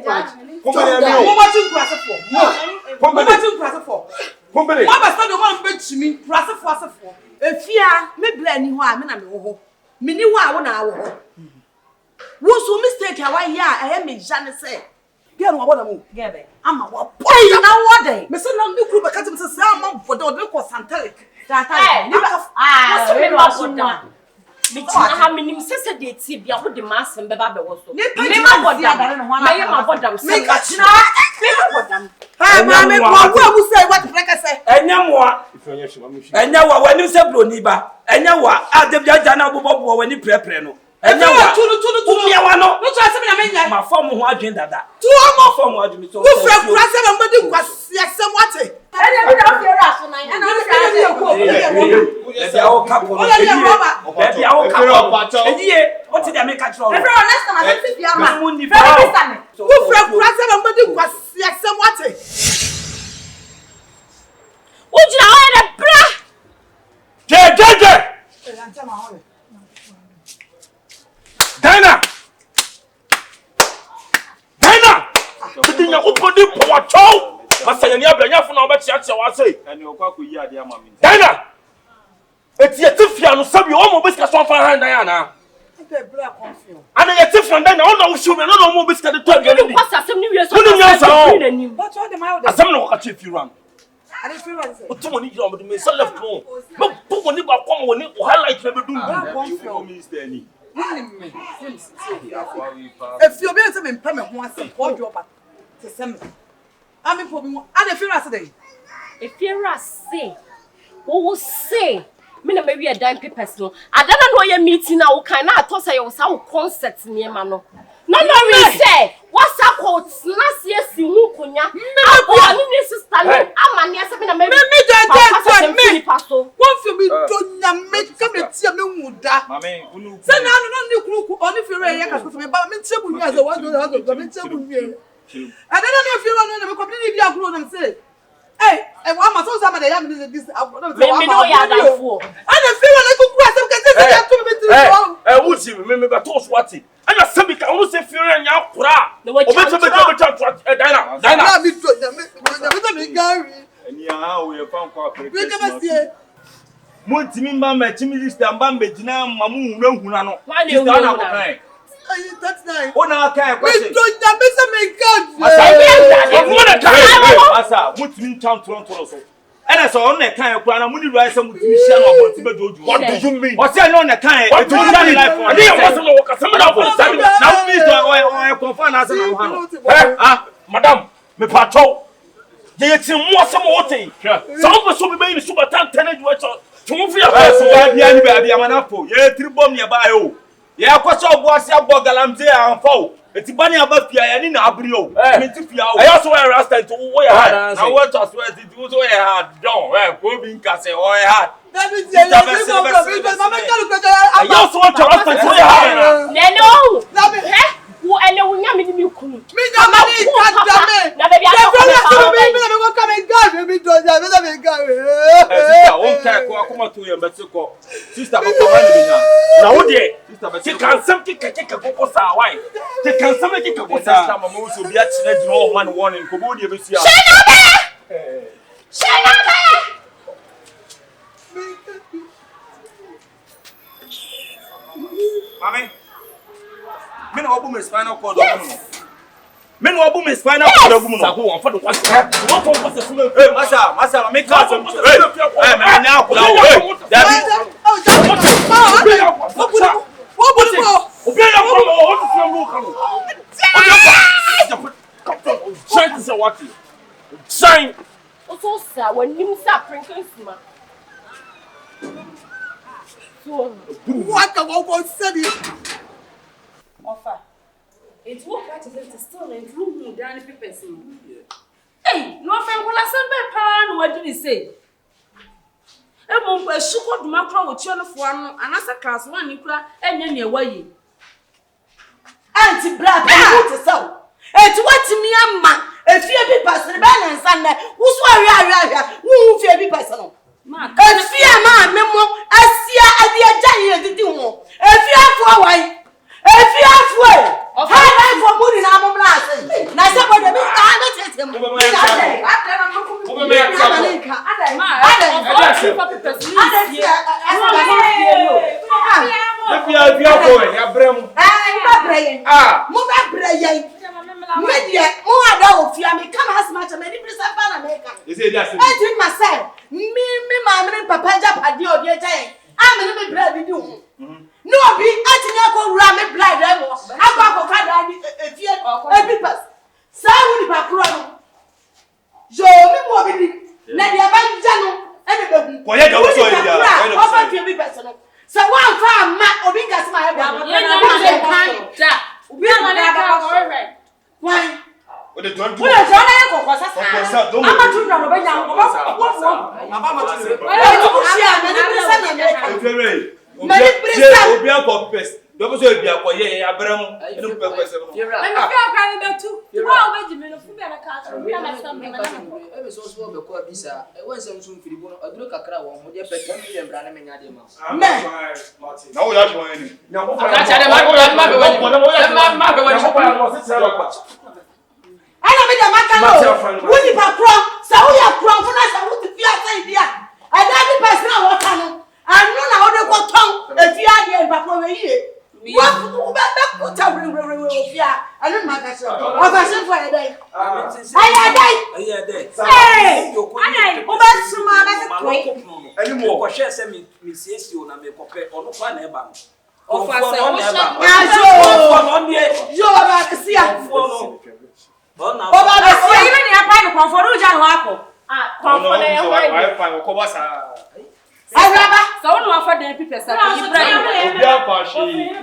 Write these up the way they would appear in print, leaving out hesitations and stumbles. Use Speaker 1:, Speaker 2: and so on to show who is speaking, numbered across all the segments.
Speaker 1: Company. What was the one bet to me? Process for. If you are, maybe any one, I know. Mini 1 hour. What's the mistake? How I am in Janice say. Get what I'm getting. I'm a what boy now what day. Mr. Long, you could cut him to some for the look of Santelic. That I mean, sister did see be able to mass and Baba was so. Never what them say. Mamma, who say what I say? And now, when you say Bruniba, and now at the Jana Bobo when you prepare. And now, my form who are doing that. 2 more from what you told me. Yes, somewhat. And what did I make a troll? Would you know a bra? Dana! But then you open the power chow. Masaya Blanya from our church, I say. And you'll call you, dear mammy. Dana! It's yet if you are so you almost got one for her, Diana. And I get from then all those children, no more biscuit to tell you. What's a 7 years old? But what am I? Some of a chief you run. I didn't feel like 2 money to me, so left home. But 2 money got come when you highlight never do. If you're being some impairment, once a poor job to send me. I'm in for me, and if you're today. If you're say, who will say, maybe a dime papers. No, I don't know your meeting now. Can I toss you some concerts near Mano? No, we say, what's up, quote, last year's Simukunya, I'm a sister, I'm a near 7 maybe Paso. What for me, don't make come and see a muda. Mammy, send out no only if you're a because me about me, table as a one to the other. I don't know if you want to completely be a and say, hey, and one must also have this. I know fool. I don't feel like I would you remember toast what it. And a semi can also say fear and now cry. The way to Diana. And yeah, we have found cooperation. Muntimimba, Chimista, Bambe, Jina, Mamu, no, why do you know? That's nice. Oh, now I can't question. And I saw on that kind of plan, I'm only right some mission of what do you mean? What's that on the kind? I don't know. I didn't want to some of now, confirm as Madame, me patrol. They see more some water. Some of us will be made super tenant watch. To move your house, baby, I'm an apple. Yeah, 3 bomb nearby. Yeah, question of what's your bogalam there and fall. It's bunny above here and in Abrio. I also wear a rasta to wear hard. I want to swear it was wear hard. Don't wear Bobin Casse or hard. That is the I also want to rasta to wear hard. No, who and no one me you could. Me, no money, God, now baby, I come and God, maybe don't have a go. Sister, now, dear, she can something take a cocoa wine. She can something take a cocoa. Some will be actually no one warning. Comodia, Monsieur. Shut up! Mammy. Men open his spinal cord. Men open his spinal cord. Who want for the one? Massa, make us some. Hey, man, now, Shine. Also, sir, when you start drinking, what the one said? Offer. It won't catch it still and through down the papers. Hey, no friend will send by pan. What did he say? A mum was super to macro with channel for another class 1 you cry and then your way. Auntie Black, so. It's what me, Amma. If you be person, balance and who's why who fear be personal. If fear man, Memo, I see a dear Giant. If you have 4 wife. If you have way, how life for money, I'm
Speaker 2: media mo ada ofia me come as much me present na America.
Speaker 3: You say that.
Speaker 2: I think myself me mama me papa ja pade odi e jai. Am me bread di hu. No bi atinya ko wura me bread e mo. Akwa ko kada ni efie papers. Sa wu ni pakro no. Jo me mo bi di. Na dia ba nja no e be behu.
Speaker 3: Ko ye da wo so e dia.
Speaker 2: O fa fie bi person no. So one fa ma obi gas ma e ba.
Speaker 1: Ye na ma kan da. Obi ama na ka go right. Why?
Speaker 3: O de don do.
Speaker 2: Wo le jo na ye kokko sasa. Ama tu na no be nya wo.
Speaker 3: Aba ma tu.
Speaker 2: O shia me ni presa na America.
Speaker 3: Obi akọ pes. Do bo so obi akọ ye abram. Enu pe kwese no.
Speaker 1: Me feel cry me betu. Wa o be jimi no fu be na ka tro. Me na sam me na.
Speaker 4: E be so be ko bisa. E won sam so mfiri bo no aduro kakra wo mo de pe 10 million bra na me nya de ma.
Speaker 3: Na wo ya jo eni.
Speaker 4: Ka cha de ma be wani. Ma be wani.
Speaker 2: Ana me da maka no. Wo ni pa kro. Sa wo ya kro fo na sa wo ti fi asa dia. Ada ni person na wo ta no. Anu na wo de ko ton. E fi ade pa kro we yie. Wo be ko ta we fi a. Anu ma ka so. O ba se fo e dai. Ayi dai. Eh. Ana o ba suma ba se ko.
Speaker 4: Ani mo ko hwe se mi siesi o na me ko pe ono kwa na e ba no.
Speaker 1: O fa se o sha.
Speaker 2: Yo ba ka sia.
Speaker 4: Bona.
Speaker 2: O ba ka sia.
Speaker 1: Oyi ni apa ni konfo ru ja no akọ. Ah, konfo na e wa.
Speaker 3: Fa ko ba sa.
Speaker 2: Araba.
Speaker 1: So no afa den pipe sa. Ibrahim.
Speaker 3: Obi apa shi.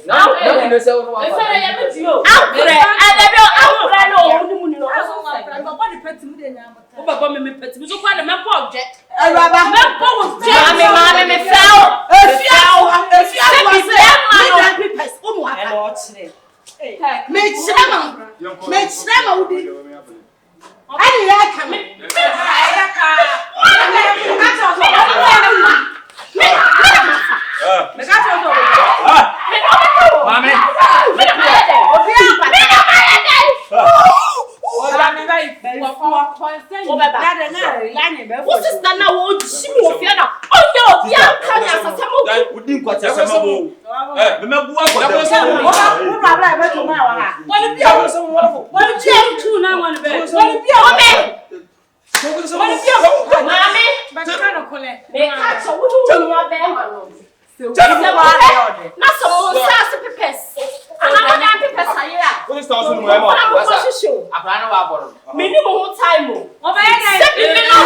Speaker 4: Na no se ono wa.
Speaker 1: E fere ya me dio.
Speaker 2: Akure. Adabi akure no o ni mu ni no.
Speaker 1: Baba ni peti mu de nya amata. O baba me peti mu so kwa na me po oje.
Speaker 2: Araba.
Speaker 1: Me po wo je.
Speaker 2: Mama me fell. Efia wa se ma no pipes unu aka.
Speaker 1: E lo chire.
Speaker 2: Me chama udi. Ani ya ka me. Ya ka.
Speaker 3: Mami.
Speaker 2: Obi apa.
Speaker 1: Ola me bai. O baba. Wo sister na wo ji mi wo fia na. O ye obi aka nya asasa mo.
Speaker 3: Udi nkwata sama bo. Me mebu akọ da.
Speaker 2: Wo ba bla be to ma wa ha.
Speaker 1: Wani bia wo so wo. Wani bia tu na wani be. Wani bia o be. Wani bia mami. Ba ka no kole. Me ka cho wo tu wa be ma no. Na so mo sa se pepes. Ana mo da pepes aye a.
Speaker 3: What is also mo e ma?
Speaker 1: Ana mo shisho.
Speaker 4: Akra na wa boro.
Speaker 1: Me ni mo time o. O ba ye na. Se me no.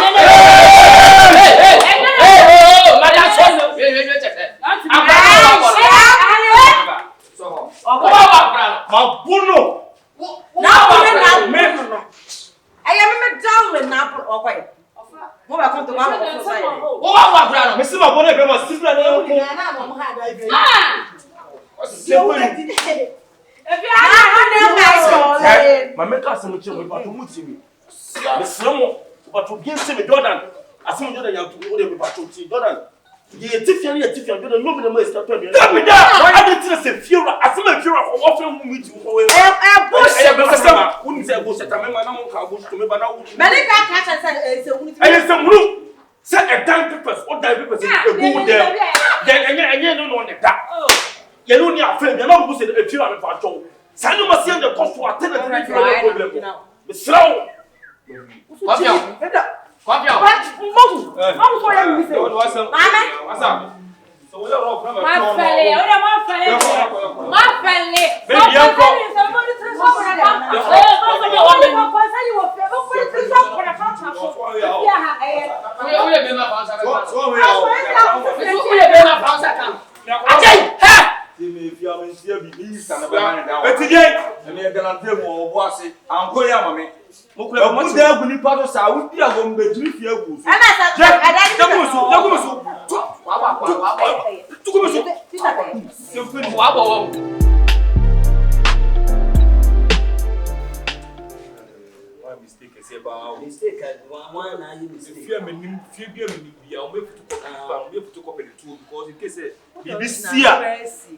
Speaker 4: Madam so. We check. Akra na wa boro. So ho. O ko wa akra.
Speaker 3: Ma bunu.
Speaker 2: Na me no. Aya me down with na o ko ye. Mo ba kon to ba mo so say.
Speaker 4: O wa akra no.
Speaker 3: Me si ma bunu e be ma sibla na yo ko.
Speaker 2: Na mo ha da ibe.
Speaker 1: Ebi ana
Speaker 2: na ba
Speaker 3: Ma me ka se mo che mo ba to muti mi. Me sremo ba to bien se me Jordan. Asim Jordan ya to o de me ba to ti Jordan. Ye tifian Jordan no me na ma esta to bi. Da me da. Why dey tell say fiora asim e fiora ko wo fe mu mi ti wo we.
Speaker 2: bullshit.
Speaker 3: Be ka uni se go seta me ma na mo ka go to me ba na wo.
Speaker 2: Me ne ka ka say se uni.
Speaker 3: Aye se muru. Se e dan papers o dan papers e go there. Then enye no ne da. You don't need a friend, you're not going to say if you are a patron. Sanu must see the cost to attend the problem. The slow.
Speaker 4: Confion.
Speaker 3: What's up? So we are all from
Speaker 1: Ma fele. Baby, if you are in here, be east and a banana down. But today, and they are going to tell more was it. I'm going to mammy. Look at what they are going to pass. I would be a woman, but you feel good. And I
Speaker 4: Mistake one I mistake.
Speaker 3: If you are meaning, I'll make photocopy the two because in case this year,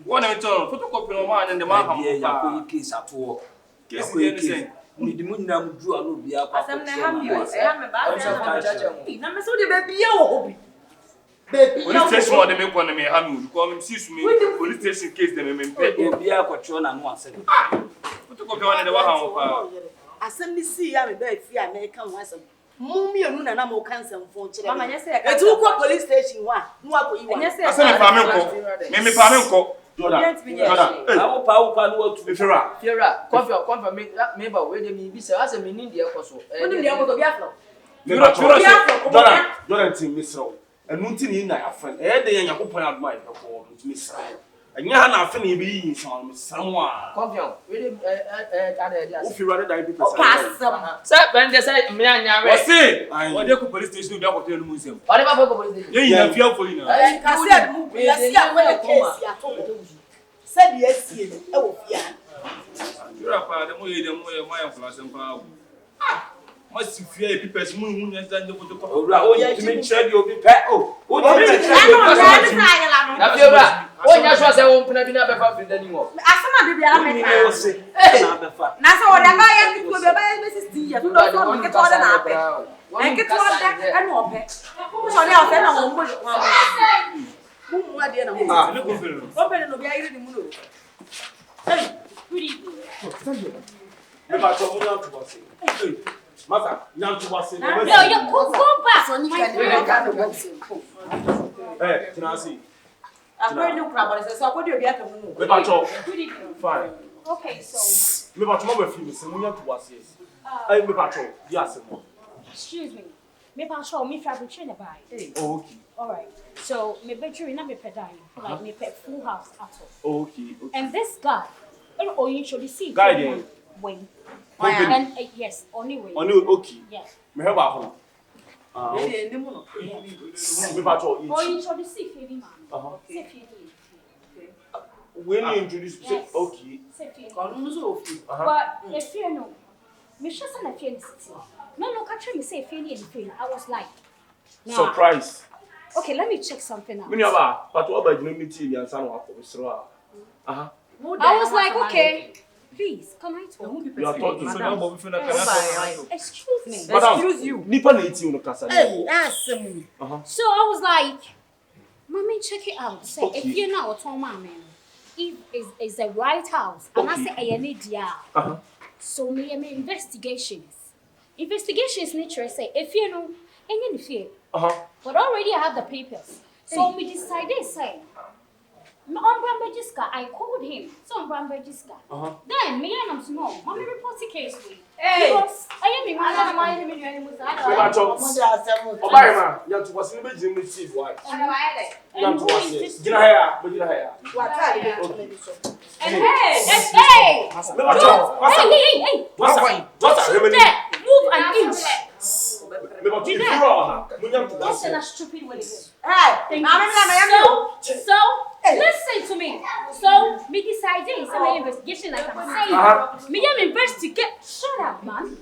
Speaker 3: one I turn photocopy no man and the man have
Speaker 4: case at all.
Speaker 3: Case anything.
Speaker 4: We the moon now drew a little bit up.
Speaker 1: I am a bad. Na me so de baby o. Baby.
Speaker 3: Police station or they make one me have you because me see me police station case them me pay.
Speaker 4: Be a control and one second. ko be won de wa ha pa
Speaker 2: asem ni see ya me be FIE a na ka ho asem mummy enu na mo cancer mfo kire
Speaker 1: mama nya say
Speaker 2: etu ko police station wa nu akoyi wa
Speaker 4: asem me pa me nko Jordan
Speaker 3: pa no watu
Speaker 5: Fiera confirm me ba we de mi bi se asem ni de ekoso
Speaker 2: oni de ko to bi afro
Speaker 3: Jordan team misro enu nti ni na afan de yan yakopon adoma e ko nti misra anya ha na afan e bi yin so misram a
Speaker 5: confirm we de ada
Speaker 3: o fi rade dai people
Speaker 5: se ben de se me anya we
Speaker 4: wasi o de ko police station bi akoto enu museum
Speaker 5: o de ba ko police station
Speaker 4: ye yin afia fo yin na
Speaker 2: ka se mu ya si a ko case ya to se bi esie e wo FIE
Speaker 4: Jura pa de mo ye mo ya inflation pa must fear people mu hu nya za nje ko
Speaker 3: owura o yi timi nche di obi pe o timi nche
Speaker 5: na Fiera o nya so se wo mpuna bi na be fa free dani wo
Speaker 2: asema de biara me ka
Speaker 3: na be fa
Speaker 2: na so ore ba ya kitu be ba ya 16 years do so me keto de na ape en keto de anu ope so le ope na wo mbo mu ade na wo
Speaker 4: le ko fere
Speaker 2: o be no bi ayire ni mu no hey good evening
Speaker 3: me ba to mo na to wase masa nyantu wase
Speaker 1: yo go back
Speaker 2: so ni ka no
Speaker 3: tinasi
Speaker 2: akwe ni kura bo se so akodi obi aka mu
Speaker 3: me ba to
Speaker 1: good evening
Speaker 3: fine
Speaker 1: okay so
Speaker 3: me ba to mo ba fi me se mo nyantu wase me ba to di ase mo
Speaker 1: excuse me me pa show me travel train by
Speaker 3: okay
Speaker 1: all right so me bedroom na me pedai like me pet full house at all
Speaker 3: okay
Speaker 1: and this guy oh you should see
Speaker 3: guy there
Speaker 1: when
Speaker 3: Company.
Speaker 1: and yes only way
Speaker 3: okay
Speaker 1: yes
Speaker 3: me have ba ho
Speaker 2: e ndi mu no
Speaker 3: me ba to
Speaker 1: oh you should see Feli man see Feli
Speaker 3: when you introduce
Speaker 1: yes.
Speaker 3: okay
Speaker 1: see Feli
Speaker 2: ko nu so ofi
Speaker 1: but if you know me sure say na Feli city no catch me say Feli and Feli I was like nah.
Speaker 3: surprise
Speaker 1: okay let me check something out
Speaker 3: me ni aba but what about you meet you and san wa ko sro I
Speaker 1: was like okay please come right home
Speaker 3: you are talking
Speaker 4: so na mo fi na kana
Speaker 1: excuse me
Speaker 3: madam
Speaker 2: excuse you
Speaker 3: nipa na eti no kasa
Speaker 2: hey asem
Speaker 1: so I was like mommy check it out say
Speaker 3: Okay.
Speaker 1: if you know what on man if is the right house and I say I need dia so me investigations nature say if you know any fear but already I have the papers so me decided say no Register, I called him. So Register. Then me and I'm small. Mommy report the case with. Because I am in my mind.
Speaker 3: me ba to oba ma nyantu wase me jin me see why nyantu wase gina haya be gina haya
Speaker 2: wa ta de be so
Speaker 1: And hey!
Speaker 3: me ba to
Speaker 1: Hey!
Speaker 3: what's
Speaker 1: Move an inch.
Speaker 3: me ba to if you are mo nyantu
Speaker 1: That's
Speaker 3: wase
Speaker 1: a stupid way.
Speaker 2: hey
Speaker 1: So, listen to me. So, me decided some investigation like I'm saying. Me investigate. Shut up, man.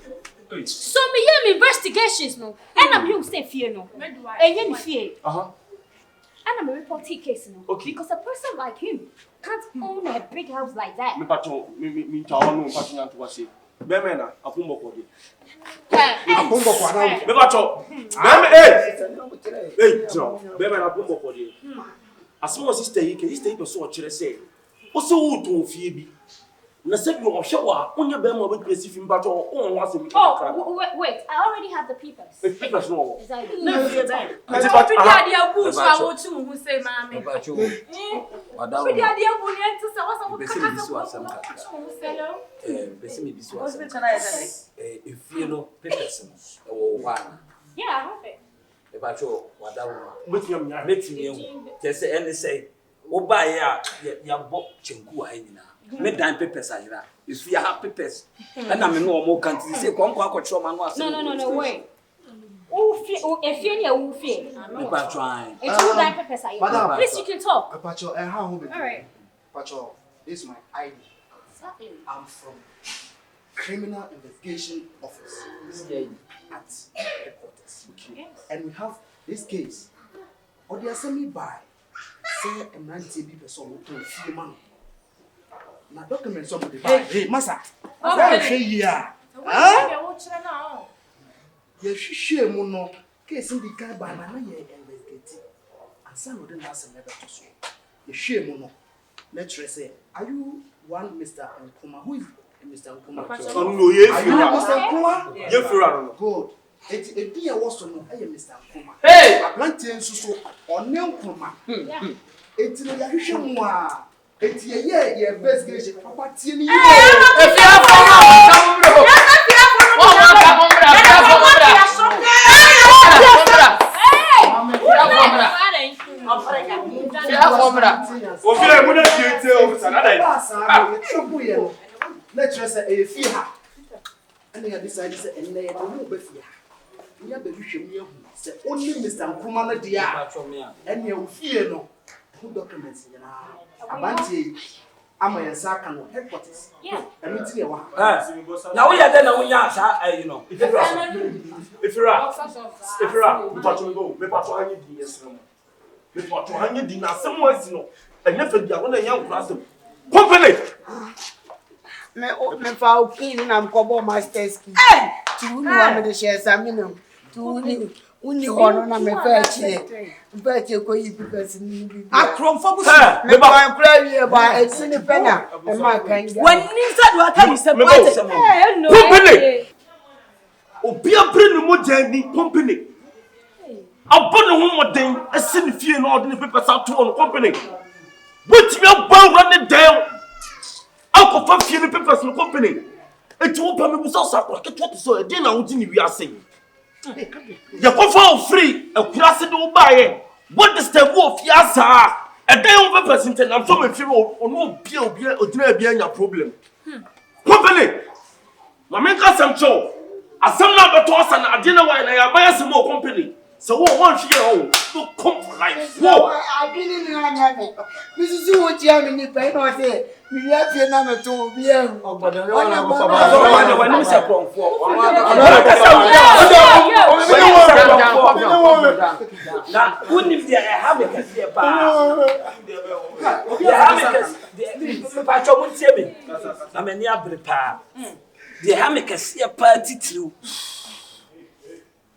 Speaker 1: So, me investigations, no. And I'm here to say fear, no. And you fear. And I'm a reporting case, no.
Speaker 3: Okay.
Speaker 1: Because a person like him can't own a big house like that.
Speaker 3: me ba to me ta onu pa nyantu wase be me na apumbo ko de
Speaker 6: Apumbo kwa na
Speaker 3: me ba to be me hey jo be me na apumbo ko de asmo sister yi ke so o kire say o se wo to fie bi na se bi o hwe wa onye be ma be kresi fi mba to o won wase mi
Speaker 1: Oh, wait. I already have the papers.
Speaker 3: the papers no
Speaker 1: Is that it?
Speaker 2: no fear ben
Speaker 3: but
Speaker 2: daddy abu so awo tu hu say mama
Speaker 5: Pacho madam
Speaker 2: daddy abu ni enti se wasa wo
Speaker 5: Besi
Speaker 2: kaka
Speaker 5: bi so asem ka
Speaker 1: Hello?
Speaker 5: besi mi bi so asem
Speaker 2: hospital na yede
Speaker 5: if you know papers no wo one
Speaker 1: Yeah, I have it.
Speaker 5: Pacho madam
Speaker 3: betiyam nya
Speaker 5: metimi ehu tese ene say wo ba ya ya bo chenku a nyina me dan papers ayira if you have papers and I'm no more country say kon kwa kwotro ma no asem
Speaker 1: No, wait. If you're near Woofy,
Speaker 5: Pacho trying
Speaker 1: it's all that papers are
Speaker 6: Madam.
Speaker 1: Please, you can talk.
Speaker 6: Pacho, how home?
Speaker 1: Alright.
Speaker 6: Pacho, this is my ID.
Speaker 1: Exactly.
Speaker 6: I'm from Criminal Investigation Office at headquarters.
Speaker 1: Yes.
Speaker 6: And we have this case. Or they are sending by say a man TV person to see man. Now documents somebody by hey massa.
Speaker 1: Okay.
Speaker 6: Here.
Speaker 2: Huh?
Speaker 6: Ye share mo no case in the guy by na ye investigate. And some of them has never to so. Ye share mo no. Let's say, are you one Mr. Nkuma who is Mr. Nkuma.
Speaker 3: No, Mr. Nkuma. You
Speaker 6: good. It be a was no Mr. Nkuma.
Speaker 4: Hey!
Speaker 6: Plantain so on Nkuma. It's no Yahusha Moa. It's a investigation. Property.
Speaker 4: If you have
Speaker 6: let's just say a FIE. And they decided to say, and they are no FIE. We have the issue say only Mr. Nkuma dear. And you fear no good documents. Abanti, I'm a Sakan headquarters. Yeah, and it's here.
Speaker 5: Now we are then, we are, you know.
Speaker 3: If you're we go, we patrol yes. We patrol dinner somewhere, you know. And never be one of young class. Company!
Speaker 2: Me fa clean na mkobo masters ki. Tu ni wa me de share samino. Tu ni hono na me fa chire. Fa che ko yi because ni bi.
Speaker 1: Akrom focus.
Speaker 2: Me ba kura wi ba e ti ni pena. E ma kan ga.
Speaker 1: When inside wa kan se party. No.
Speaker 3: Company! Obi abre ni mo jani company. Abon no mo den asin fie no ordinary papers out to on company. What me about running down? Uncle for few papers in company. It won't permit us to get what so a dinner within we are saying. You go for free, a class do buy. What is the wolf? Yes, sir. A day over person, I'm so much or no beer or dinner being your problem. Company. My man got some show. As some number to us and I dinner wine, I buy some more company. So one year to come for life. Whoa!
Speaker 2: I didn't know. This is what you have in the pain or say. We have your number to be a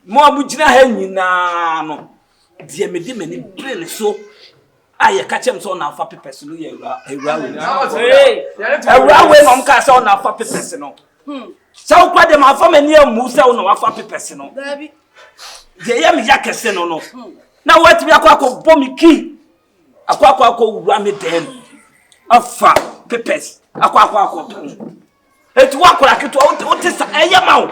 Speaker 5: mo amugina ha nyina no de me de mani brain so aye ka chem so na fa papers no ye ewura we no mka so na fa papers no so kwa de ma fa mani amu so na wa fa papers no de ye me ya kese no na what bi akwa bom ki akwa wura me den afa papers akwa etu akwa keto o te sa eye ma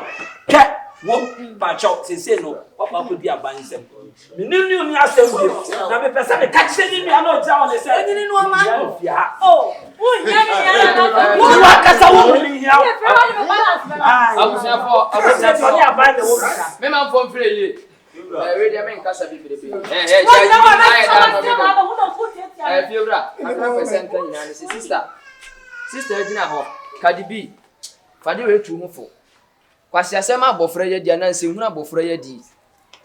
Speaker 5: ke wo ba chok se no papa ko di abansem me ni asem bi na me pesa me catch ni no ja on se ni no ma oh nya na wo wa kasa wo ni ya
Speaker 4: abusia fo
Speaker 5: ni aban de wo ka
Speaker 4: me man fo mfire ye we dey me nkasa bi bebe fiebra 100% kan nyina ne sister edina ho Cardi B fade we tu mu fo kwasi asema abofra ye dia na nse hunu abofra ye di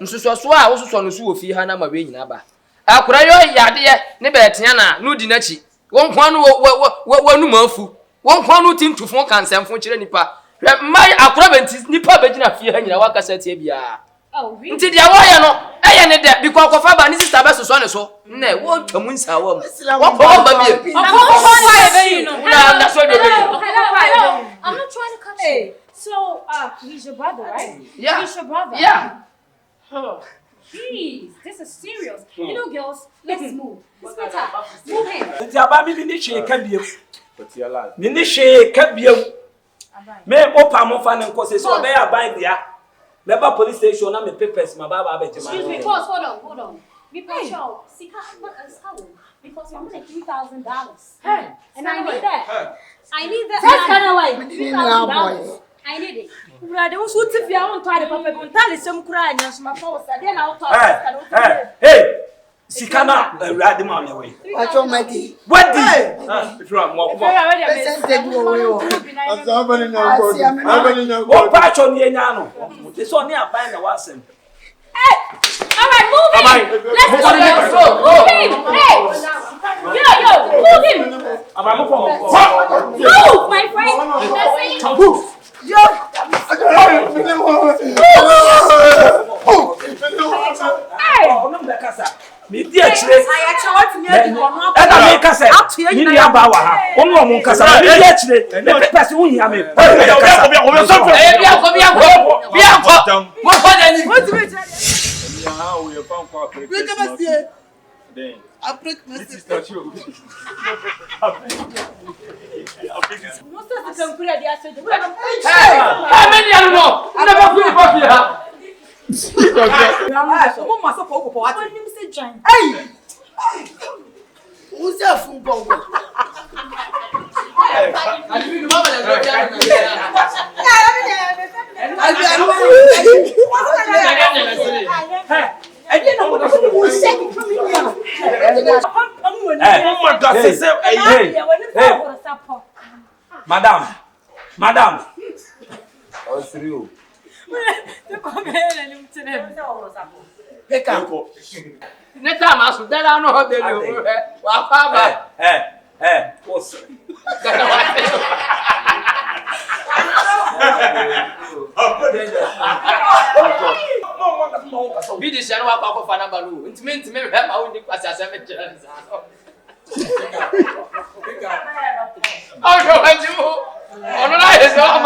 Speaker 4: nsuso so a wososo no so wo fi ha na ma we nyina ba akura yo yade ye ne be tea na no di na chi won kwa no wanu mafu won kwa no tintufo kan semfo kire nipa mai akura benti nipa be gina fi ha nyina wakasa tie bia nti dia wo ye no eye ne de bi kwa kofa ba ni sister be soso ne so ne wo twamu nsa wo wo ko ba bie na so de be
Speaker 7: I'm not trying to cut you. So, he's your brother, right?
Speaker 4: Yeah.
Speaker 7: He's your brother.
Speaker 4: Yeah.
Speaker 7: Oh, jeez, this is serious. You know, girls, let's move. Let's go top. Move him.
Speaker 5: Nti aba mi ni she ka biem. But you alive. Ni she ka biem. Me opa mo fa nko se so be aban dia. Me ba police station na me papers ma ba be jema.
Speaker 7: Excuse me, pause, hold on. Me show. See because I'm gonna $3,000. Hey, and I need that. I need that.
Speaker 2: That's kind of like
Speaker 7: $3,000. I need it.
Speaker 1: Brother, who's what if you want to the papa don't tell some crying and my phone then I'll talk.
Speaker 5: Hey, Sikana ride them on the way.
Speaker 2: I told my D.
Speaker 5: What did? If you are more what patch on the Enano? It's only a band of wasn't.
Speaker 7: All right, move him. Let's go. Yo, move him. Move, my friend.
Speaker 2: Move. Yo.
Speaker 7: Hey.
Speaker 5: Me dear chile. And I make us say, you need a bawa. One kasa. Me dear chile. Me person who hear me.
Speaker 2: Who's that fool?
Speaker 5: I didn't know what was saying from me. Madam.
Speaker 4: Oh, through.
Speaker 5: Pick up.
Speaker 4: Next time I should tell know how they do.
Speaker 5: What's
Speaker 4: Be the channel of Fanabalu. Intimate me, have our new class as a challenge. Oh, no, you. Online is all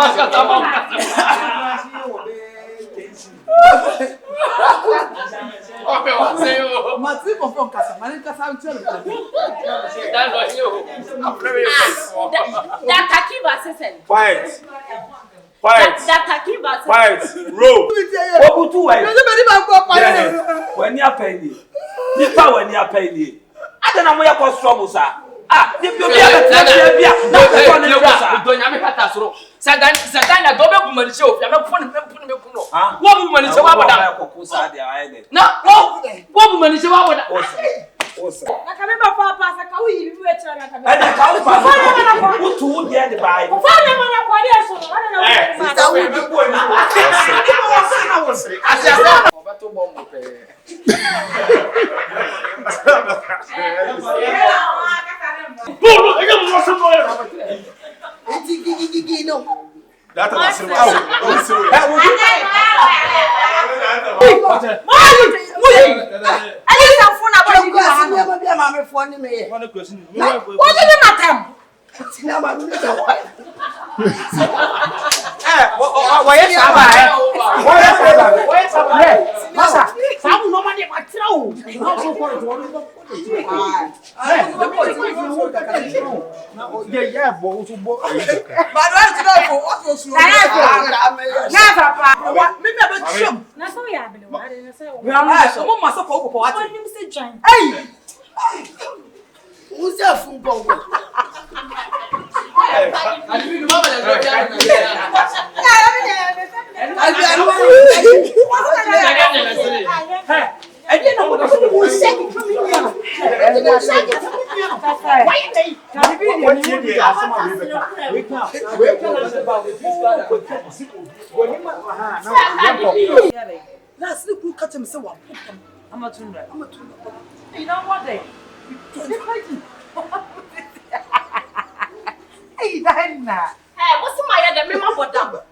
Speaker 3: Quiet. Roll.
Speaker 5: what do I? When you are paying, you power when you are paying. I don't know where you struggle, sir. Ah, you be
Speaker 2: Who's that fool?
Speaker 5: I didn't know what was saying from me.
Speaker 2: Last week we cut him so I'm a tuna.
Speaker 1: You know what day? Hey, Diana.
Speaker 7: Hey, what's the matter? The memo for them.